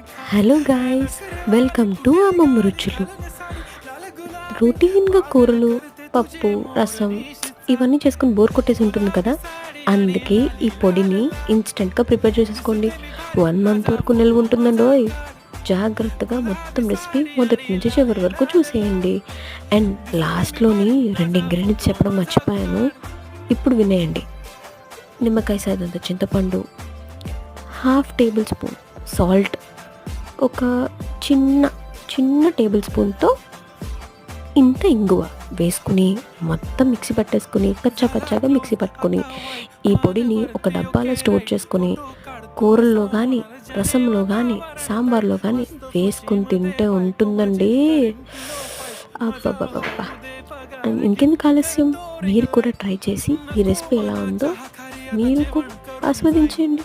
Hello guys, welcome to అమ్మమ్మ రుచులు. రొటీన్గా కూరలు, పప్పు, రసం ఇవన్నీ చేసుకుని బోర్ కొట్టేసి ఉంటుంది కదా. అందుకే ఈ పొడిని ఇన్స్టెంట్గా ప్రిపేర్ చేసేసుకోండి. 1 మంత్ వరకు నిల్వ ఉంటుందండోయ్. జాగ్రత్తగా మొత్తం రెసిపీ మొదటి నుంచి చివరి వరకు చూసేయండి. అండ్ లాస్ట్లోని 2 ఇంగ్రీడియంట్స్ చెప్పడం మర్చిపోయాను, ఇప్పుడు వినేయండి. నిమ్మకాయ సైజంత చింతపండు, హాఫ్ టేబుల్ స్పూన్ సాల్ట్, ఒక చిన్న చిన్న టేబుల్ స్పూన్తో ఇంత ఇంగువ వేసుకుని మొత్తం మిక్సీ పట్టేసుకుని కచ్చాపచ్చాగా మిక్సీ పట్టుకొని ఈ పొడిని ఒక డబ్బాలో స్టోర్ చేసుకొని కూరల్లో కానీ, రసంలో కానీ, సాంబార్లో కానీ వేసుకుని తింటే ఉంటుందండి. అబ్బబ్బబ్బబ్బా! ఇంకెందుకు ఆలస్యం, మీరు కూడా ట్రై చేసి ఈ రెసిపీ ఎలా ఉందో మీరు కూడా ఆస్వాదించండి.